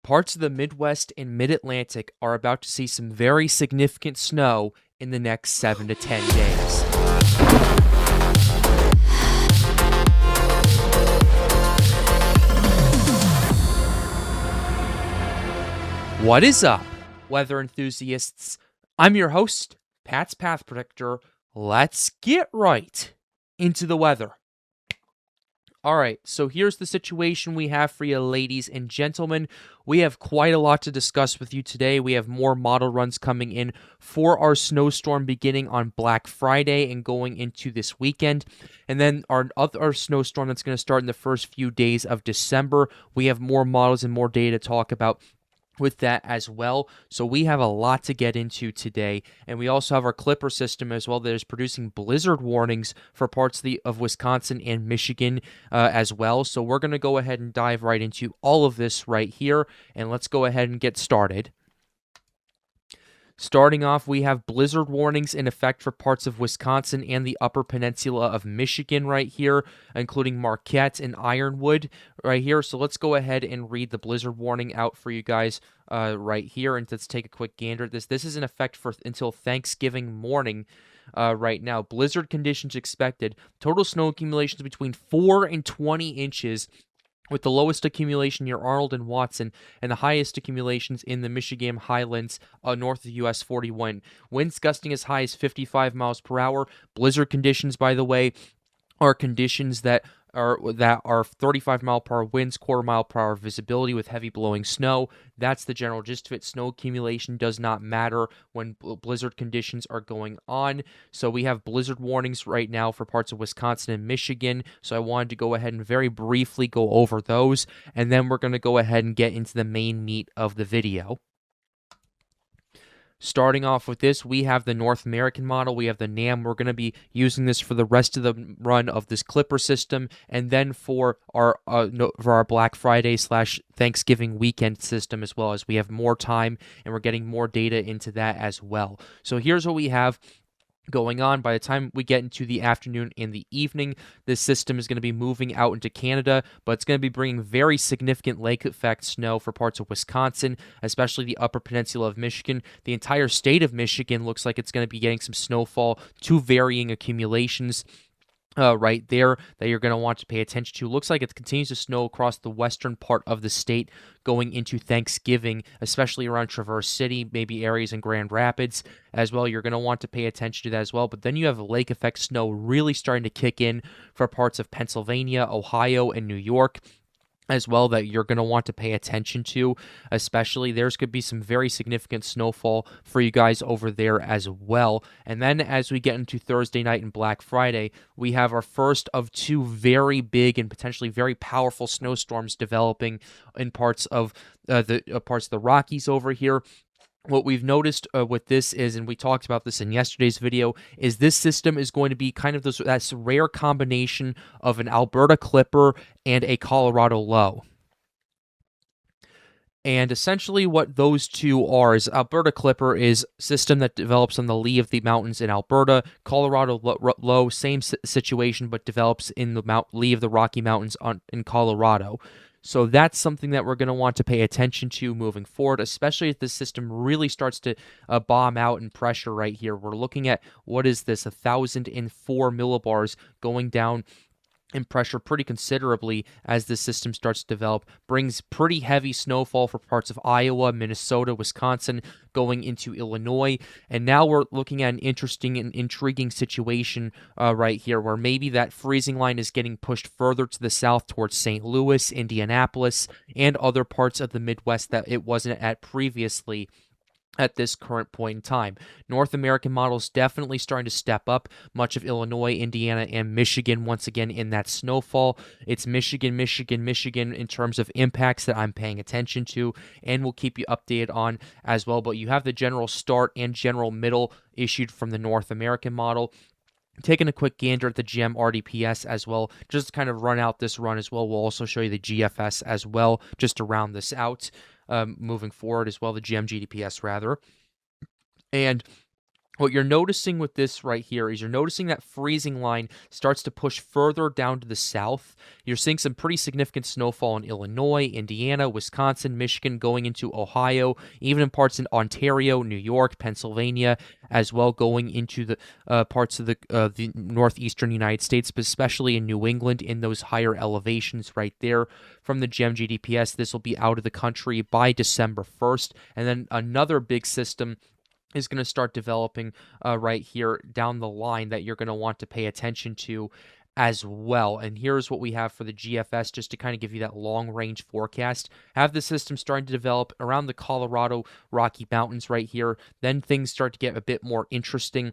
Parts of the Midwest and Mid-Atlantic are about to see some very significant snow in the next 7 to 10 days. What is up, weather enthusiasts? I'm your host, Pat's Path Predictor. Let's get right into the weather. All right, so here's the situation we have for you, ladies and gentlemen. We have quite a lot to discuss with you today. We have more model runs coming in for our snowstorm beginning on Black Friday and going into this weekend. And then our other snowstorm that's going to start in the first few days of December. We have more models and more data to talk about with that as well. So we have a lot to get into today, and we also have our Clipper system as well that is producing blizzard warnings for parts of Wisconsin and Michigan as well. So we're going to go ahead and dive right into all of this right here, and let's go ahead and get started. Starting off, we have blizzard warnings in effect for parts of Wisconsin and the Upper Peninsula of Michigan right here, including Marquette and Ironwood right here. So let's go ahead and read the blizzard warning out for you guys right here, and let's take a quick gander at this. This is in effect for until Thanksgiving morning. Right now, blizzard conditions expected. Total snow accumulations between 4 and 20 inches, with the lowest accumulation near Arnold and Watson, and the highest accumulations in the Michigan Highlands north of US 41. Winds gusting as high as 55 miles per hour. Blizzard conditions, by the way, are conditions that are 35 mile per hour winds, quarter mile per hour visibility with heavy blowing snow. That's the general gist of it. Snow accumulation does not matter when blizzard conditions are going on. So we have blizzard warnings right now for parts of Wisconsin and Michigan. So I wanted to go ahead and very briefly go over those, and then we're going to go ahead and get into the main meat of the video. Starting off with this, we have the North American model. We have the NAM. We're going to be using this for the rest of the run of this Clipper system, and then for our Black Friday / Thanksgiving weekend system as well, as we have more time and we're getting more data into that as well. So here's what we have going on. By the time we get into the afternoon and the evening, this system is going to be moving out into Canada, but it's going to be bringing very significant lake effect snow for parts of Wisconsin, especially the Upper Peninsula of Michigan. The entire state of Michigan looks like it's going to be getting some snowfall to varying accumulations right there that you're going to want to pay attention to. Looks like it continues to snow across the western part of the state going into Thanksgiving, especially around Traverse City, maybe areas in Grand Rapids as well. You're going to want to pay attention to that as well. But then you have lake effect snow really starting to kick in for parts of Pennsylvania, Ohio, and New York as well, that you're going to want to pay attention to. Especially there's could be some very significant snowfall for you guys over there as well. And then as we get into Thursday night and Black Friday, we have our first of two very big and potentially very powerful snowstorms developing in parts of the Rockies over here. What we've noticed with this is, and we talked about this in yesterday's video, is this system is going to be kind of that rare combination of an Alberta Clipper and a Colorado Low. And essentially what those two are is Alberta Clipper is a system that develops on the lee of the mountains in Alberta. Colorado Low, same situation, but develops in the lee of the Rocky Mountains in Colorado. So that's something that we're going to want to pay attention to moving forward, especially if this system really starts to bomb out in pressure right here. We're looking at, what is this, 1,004 millibars going down in pressure pretty considerably as this system starts to develop. Brings pretty heavy snowfall for parts of Iowa, Minnesota, Wisconsin, going into Illinois. And now we're looking at an interesting and intriguing situation right here, where maybe that freezing line is getting pushed further to the south towards St. Louis, Indianapolis, and other parts of the Midwest that it wasn't at previously at this current point in time. North American models definitely starting to step up. Much of Illinois, Indiana, and Michigan once again in that snowfall. It's Michigan in terms of impacts that I'm paying attention to, and we'll keep you updated on as well. But you have the general start and general middle issued from the North American model. Taking a quick gander at the GM RDPS as well, just to kind of run out this run as well. We'll also show you the GFS as well, just to round this out moving forward as well, the GM GDPS rather. And What you're noticing with this right here is you're noticing that freezing line starts to push further down to the south. You're seeing some pretty significant snowfall in Illinois, Indiana, Wisconsin, Michigan, going into Ohio, even in parts in Ontario, New York, Pennsylvania, as well, going into the parts of the northeastern United States, but especially in New England in those higher elevations right there. From the GMGDPS, this will be out of the country by December 1st. And then another big system is going to start developing right here down the line that you're going to want to pay attention to as well. And here's what we have for the GFS, just to kind of give you that long range forecast. Have the system starting to develop around the Colorado Rocky Mountains right here. Then things start to get a bit more interesting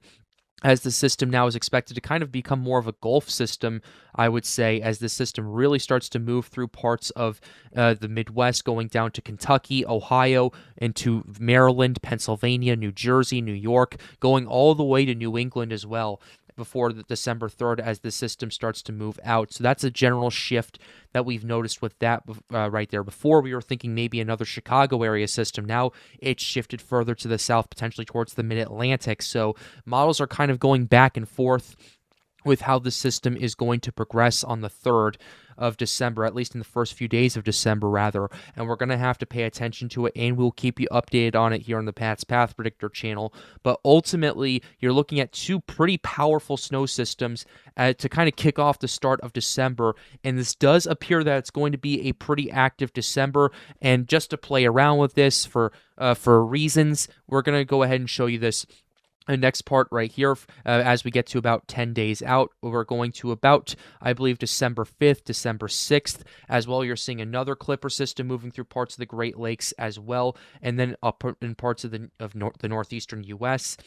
as the system now is expected to kind of become more of a Gulf system, I would say, as the system really starts to move through parts of the Midwest, going down to Kentucky, Ohio, into Maryland, Pennsylvania, New Jersey, New York, going all the way to New England as well before December 3rd as the system starts to move out. So that's a general shift that we've noticed with that right there. Before, we were thinking maybe another Chicago area system. Now it's shifted further to the south, potentially towards the mid-Atlantic. So models are kind of going back and forth with how the system is going to progress on the 3rd of December, at least in the first few days of December, rather. And we're going to have to pay attention to it, and we'll keep you updated on it here on the Pat's Path Predictor channel. But ultimately, you're looking at two pretty powerful snow systems to kind of kick off the start of December. And this does appear that it's going to be a pretty active December. And just to play around with this for reasons, we're going to go ahead and show you this. The next part right here, as we get to about 10 days out, we're going to about, I believe, December 5th, December 6th, as well. You're seeing another clipper system moving through parts of the Great Lakes as well, and then up in parts of the northeastern U.S.,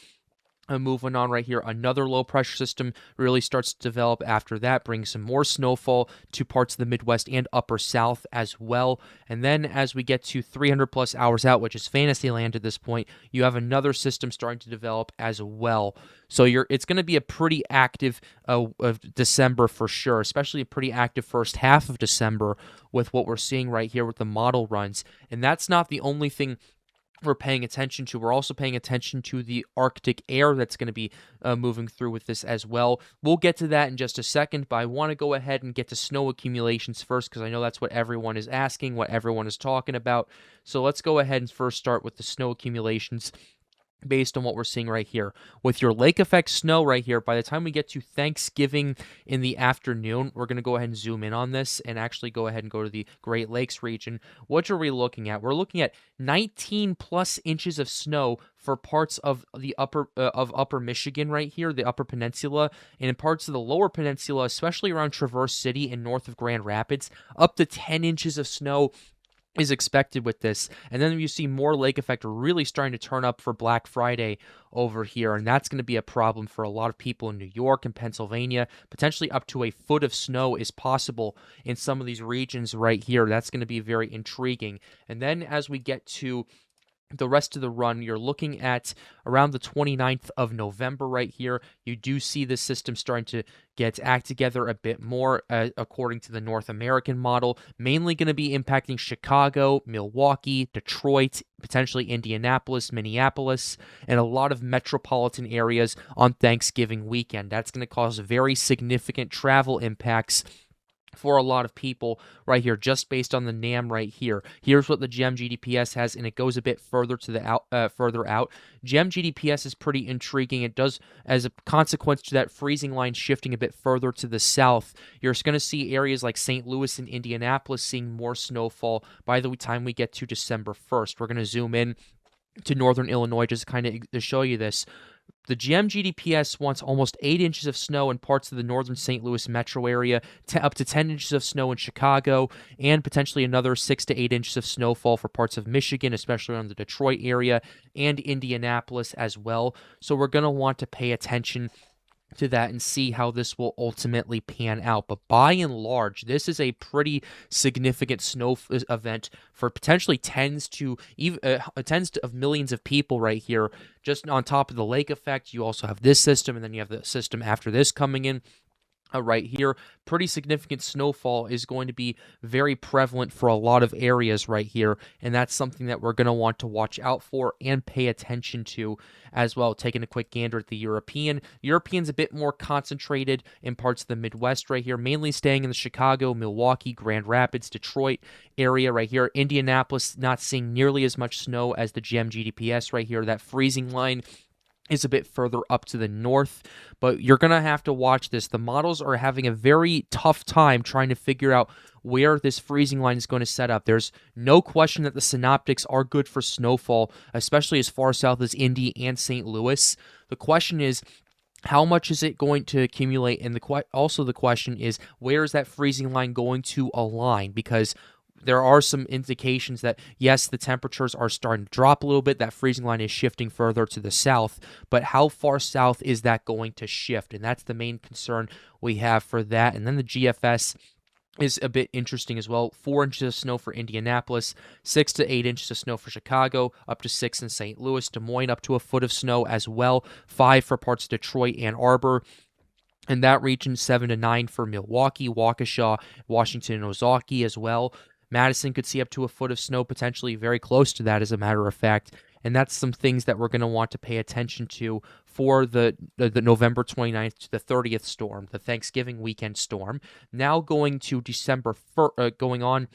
moving on right here, another low pressure system really starts to develop after that, brings some more snowfall to parts of the Midwest and upper South as well. And then as we get to 300 plus hours out, which is fantasy land at this point, you have another system starting to develop as well. So it's going to be a pretty active of December for sure, especially a pretty active first half of December with what we're seeing right here with the model runs. And that's not the only thing we're paying attention to. We're also paying attention to the Arctic air that's going to be moving through with this as well. We'll get to that in just a second, but I want to go ahead and get to snow accumulations first, because I know that's what everyone is asking, what everyone is talking about. So let's go ahead and first start with the snow accumulations based on what we're seeing right here. With your lake effect snow right here, by the time we get to Thanksgiving in the afternoon, we're going to go ahead and zoom in on this and actually go ahead and go to the Great Lakes region. What are we looking at? We're looking at 19 plus inches of snow for parts of the upper Michigan right here, the upper peninsula, and in parts of the lower peninsula, especially around Traverse City and north of Grand Rapids, up to 10 inches of snow is expected with this. And then you see more lake effect really starting to turn up for Black Friday over here, and that's going to be a problem for a lot of people in New York and Pennsylvania. Potentially up to a foot of snow is possible in some of these regions right here. That's going to be very intriguing. And then as we get to the rest of the run, you're looking at around the 29th of November right here. You do see the system starting to act together a bit more according to the North American model, mainly going to be impacting Chicago, Milwaukee, Detroit, potentially Indianapolis, Minneapolis, and a lot of metropolitan areas on Thanksgiving weekend. That's going to cause very significant travel impacts for a lot of people right here, just based on the NAM right here. Here's what the GMGDPS has, and it goes a bit further to the further out. GMGDPS is pretty intriguing. It does, as a consequence to that freezing line shifting a bit further to the south, you're going to see areas like St. Louis and Indianapolis seeing more snowfall by the time we get to December 1st. We're going to zoom in to northern Illinois just kind of to show you this. The GMGDPS wants almost 8 inches of snow in parts of the northern St. Louis metro area, up to 10 inches of snow in Chicago, and potentially another 6 to 8 inches of snowfall for parts of Michigan, especially around the Detroit area, and Indianapolis as well. So we're going to want to pay attention to that and see how this will ultimately pan out. But by and large, this is a pretty significant snow event for potentially tens of millions of people right here. Just on top of the lake effect, you also have this system, and then you have the system after this coming in. right here. Pretty significant snowfall is going to be very prevalent for a lot of areas right here, and that's something that we're going to want to watch out for and pay attention to as well. Taking a quick gander at the European's a bit more concentrated in parts of the Midwest right here, mainly staying in the Chicago, Milwaukee, Grand Rapids, Detroit area right here. Indianapolis not seeing nearly as much snow as the GM GDPS right here. That freezing line is a bit further up to the north, but you're going to have to watch this. The models are having a very tough time trying to figure out where this freezing line is going to set up. There's no question that the synoptics are good for snowfall, especially as far south as Indy and St. Louis. The question is, how much is it going to accumulate? And also the question is, where is that freezing line going to align? Because there are some indications that, yes, the temperatures are starting to drop a little bit. That freezing line is shifting further to the south, but how far south is that going to shift? And that's the main concern we have for that. And then the GFS is a bit interesting as well. 4 inches of snow for Indianapolis, 6 to 8 inches of snow for Chicago, up to 6 in St. Louis, Des Moines up to a foot of snow as well, 5 for parts of Detroit, Ann Arbor. In that region, 7 to 9 for Milwaukee, Waukesha, Washington, and Ozaukee as well. Madison could see up to a foot of snow, potentially very close to that, as a matter of fact. And that's some things that we're going to want to pay attention to for the November 29th to the 30th storm, the Thanksgiving weekend storm. Now going to going on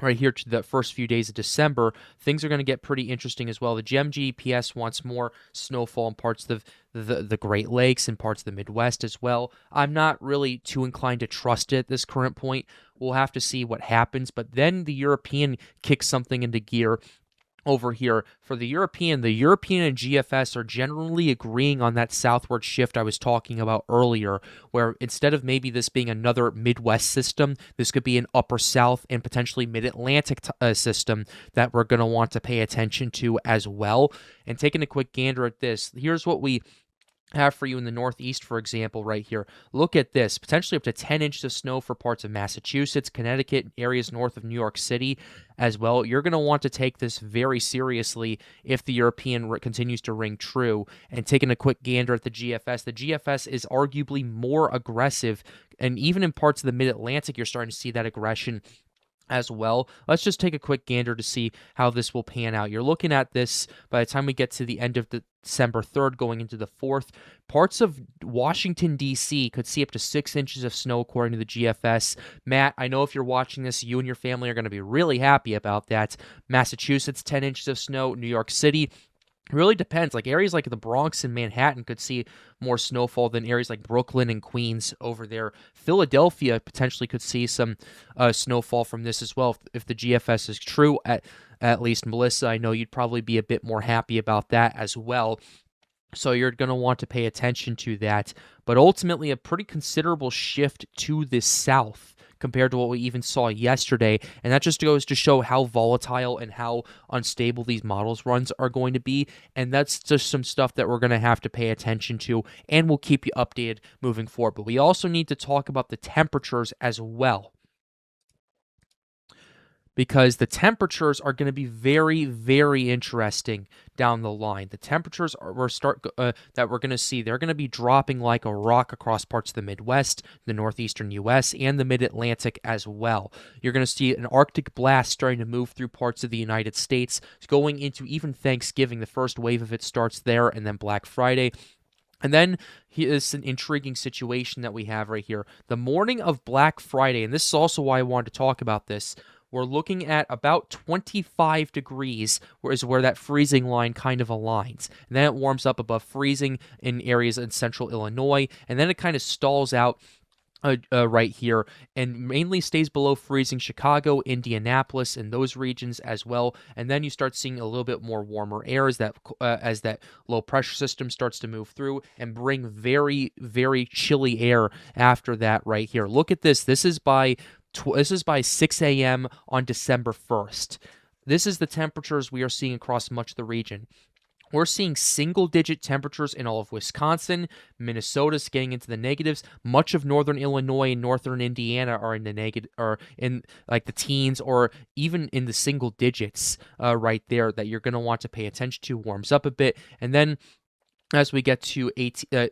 right here to the first few days of December, things are going to get pretty interesting as well. The GM GPS wants more snowfall in parts of the Great Lakes and parts of the Midwest as well. I'm not really too inclined to trust it at this current point. We'll have to see what happens, but then the European kicks something into gear over here. For the European and GFS are generally agreeing on that southward shift I was talking about earlier, where instead of maybe this being another Midwest system, this could be an upper South and potentially Mid-Atlantic system that we're going to want to pay attention to as well. And taking a quick gander at this, here's what we have for you in the Northeast, for example, right here. Look at this. Potentially up to 10 inches of snow for parts of Massachusetts, Connecticut, areas north of New York City as well. You're going to want to take this very seriously if the European continues to ring true. And taking a quick gander at the GFS is arguably more aggressive. And even in parts of the Mid-Atlantic, you're starting to see that aggression as well. Let's just take a quick gander to see how this will pan out. You're looking at this by the time we get to the end of the December 3rd going into the 4th. Parts of Washington, D.C. could see up to 6 inches of snow according to the GFS. Matt, I know if you're watching this, you and your family are going to be really happy about that. Massachusetts, 10 inches of snow. New York City, really depends. Like areas like the Bronx and Manhattan could see more snowfall than areas like Brooklyn and Queens over there. Philadelphia potentially could see some snowfall from this as well if the GFS is true. At least, Melissa, I know you'd probably be a bit more happy about that as well. So you're going to want to pay attention to that. But ultimately, a pretty considerable shift to the south compared to what we even saw yesterday. And that just goes to show how volatile and how unstable these models runs are going to be. And that's just some stuff that we're going to have to pay attention to, and we'll keep you updated moving forward. But we also need to talk about the temperatures as well, because the temperatures are going to be very, very interesting down the line. The temperatures that we're going to see, they're going to be dropping like a rock across parts of the Midwest, the northeastern U.S., and the Mid-Atlantic as well. You're going to see an Arctic blast starting to move through parts of the United States, going into even Thanksgiving. The first wave of it starts there, and then Black Friday. And then here's an intriguing situation that we have right here. The morning of Black Friday, and this is also why I wanted to talk about this, we're looking at about 25 degrees, where that freezing line kind of aligns. And then it warms up above freezing in areas in central Illinois, and then it kind of stalls out right here and mainly stays below freezing Chicago, Indianapolis, and those regions as well. And then you start seeing a little bit more warmer air as that low pressure system starts to move through and bring very, very chilly air after that right here. Look at this. This is by 6 a.m. on December 1st. This is the temperatures we are seeing across much of the region. We're seeing single-digit temperatures in all of Wisconsin. Minnesota's getting into the negatives. Much of northern Illinois and northern Indiana are in the negative, or in like the teens, or even in the single digits right there that you're going to want to pay attention to. Warms up a bit. And then As we get to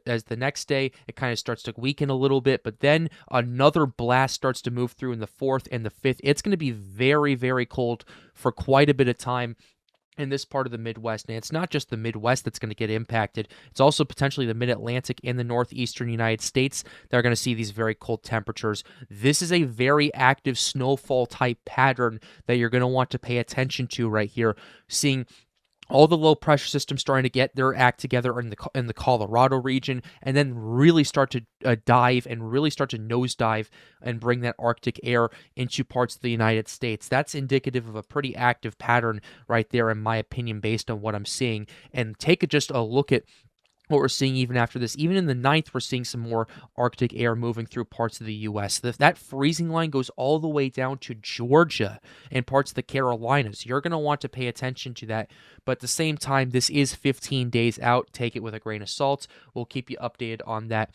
as the next day, it kind of starts to weaken a little bit, but then another blast starts to move through in the 4th and the 5th. It's going to be very, very cold for quite a bit of time in this part of the Midwest. And it's not just the Midwest that's going to get impacted. It's also potentially the Mid-Atlantic and the northeastern United States that are going to see these very cold temperatures. This is a very active snowfall type pattern that you're going to want to pay attention to right here, seeing all the low pressure systems starting to get their act together in the Colorado region, and then really start to dive and really start to nosedive and bring that Arctic air into parts of the United States. That's indicative of a pretty active pattern right there, in my opinion, based on what I'm seeing. And take just a look at what we're seeing even after this. Even in the 9th, we're seeing some more Arctic air moving through parts of the U.S. That freezing line goes all the way down to Georgia and parts of the Carolinas. You're going to want to pay attention to that. But at the same time, this is 15 days out. Take it with a grain of salt. We'll keep you updated on that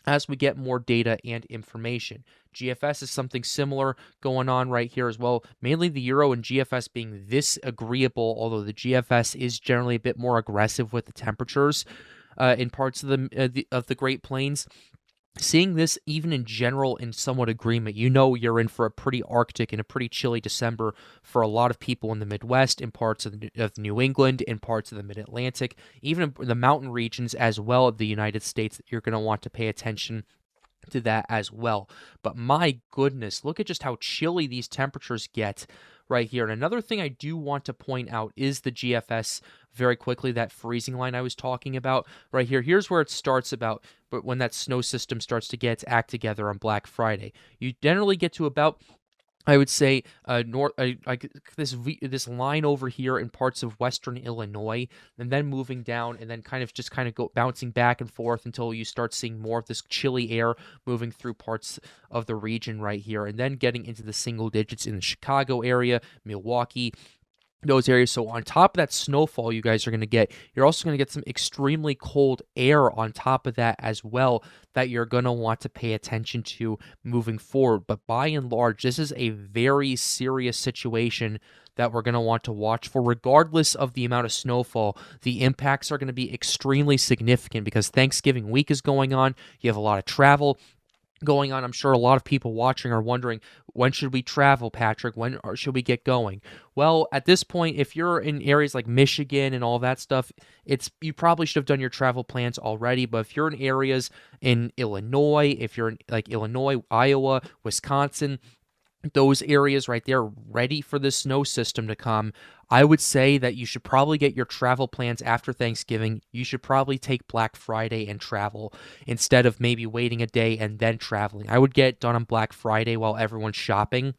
as we get more data and information. GFS is something similar going on right here as well, mainly the Euro and GFS being this agreeable, although the GFS is generally a bit more aggressive with the temperatures in parts of the Great Plains. Seeing this even in general in somewhat agreement, you're in for a pretty Arctic and a pretty chilly December for a lot of people in the Midwest, in parts of New England, in parts of the Mid-Atlantic, even in the mountain regions as well of the United States. That you're going to want to pay attention to that as well. But my goodness, look at just how chilly these temperatures get right here. And another thing I do want to point out is the GFS very quickly, that freezing line I was talking about right here. Here's where it starts about, but when that snow system starts to get its act together on Black Friday, you generally get to about, I would say, like this line over here in parts of western Illinois, and then moving down, and then kind of go bouncing back and forth until you start seeing more of this chilly air moving through parts of the region right here, and then getting into the single digits in the Chicago area, Milwaukee, those areas. So on top of that snowfall you guys are going to get, you're also going to get some extremely cold air on top of that as well that you're going to want to pay attention to moving forward. But by and large, this is a very serious situation that we're going to want to watch for. Regardless of the amount of snowfall, the impacts are going to be extremely significant because Thanksgiving week is going on. You have a lot of travel going on. I'm sure a lot of people watching are wondering, when should we travel, Patrick? When should we get going? Well, at this point, if you're in areas like Michigan and all that stuff, you probably should have done your travel plans already. But if you're in areas in Illinois, if you're in like Illinois, Iowa, Wisconsin, those areas right there ready for the snow system to come, I would say that you should probably get your travel plans after Thanksgiving. You should probably take Black Friday and travel instead of maybe waiting a day and then traveling. I would get it done on Black Friday while everyone's shopping.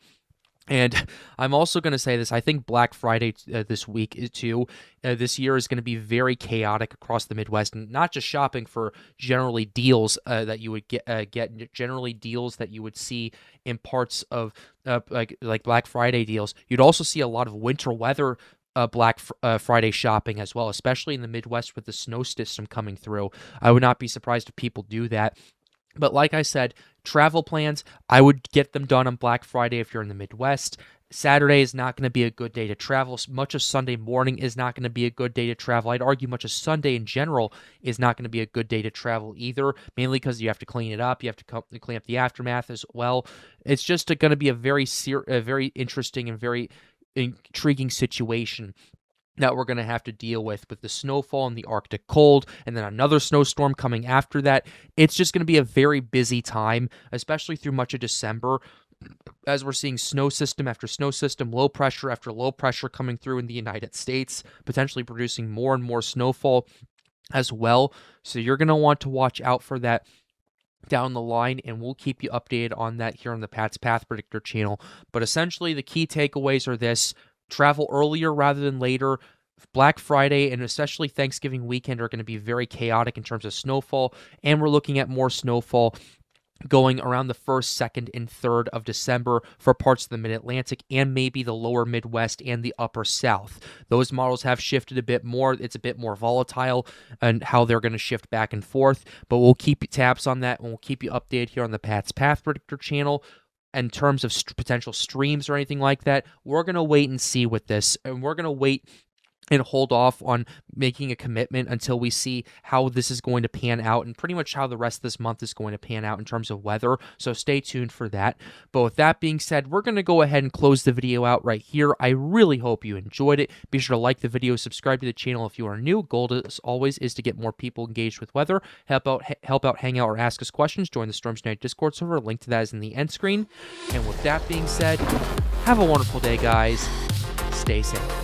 And I'm also going to say this, I think Black Friday this week too, this year is going to be very chaotic across the Midwest, and not just shopping for generally deals that you would get generally deals that you would see in parts of like Black Friday deals. You'd also see a lot of winter weather Black Friday shopping as well, especially in the Midwest with the snow system coming through. I would not be surprised if people do that. But like I said, travel plans, I would get them done on Black Friday if you're in the Midwest. Saturday is not going to be a good day to travel. Much of Sunday morning is not going to be a good day to travel. I'd argue much of Sunday in general is not going to be a good day to travel either, mainly because you have to clean it up. You have to clean up the aftermath as well. It's just going to be a very interesting and very intriguing situation that we're going to have to deal with the snowfall and the Arctic cold, and then another snowstorm coming after that. It's just going to be a very busy time, especially through much of December, as we're seeing snow system after snow system, low pressure after low pressure coming through in the United States, potentially producing more and more snowfall as well. So you're going to want to watch out for that down the line, and we'll keep you updated on that here on the Pat's Path Predictor channel. But essentially, the key takeaways are this: travel earlier rather than later. Black Friday and especially Thanksgiving weekend are going to be very chaotic in terms of snowfall, and we're looking at more snowfall going around the 1st, 2nd, and 3rd of December for parts of the Mid-Atlantic and maybe the lower Midwest and the upper South. Those models have shifted a bit more. It's a bit more volatile and how they're going to shift back and forth, but we'll keep tabs on that, and we'll keep you updated here on the Pat's Path Predictor channel. In terms of potential streams or anything like that, we're going to wait and see with this, and we're going to wait and hold off on making a commitment until we see how this is going to pan out and pretty much how the rest of this month is going to pan out in terms of weather. So stay tuned for that. But with that being said, we're going to go ahead and close the video out right here. I really hope you enjoyed it. Be sure to like the video, subscribe to the channel if you are new. Goal, as always, is to get more people engaged with weather. Help out, hang out, or ask us questions. Join the Storms Night Discord server. Link to that is in the end screen. And with that being said, have a wonderful day, guys. Stay safe.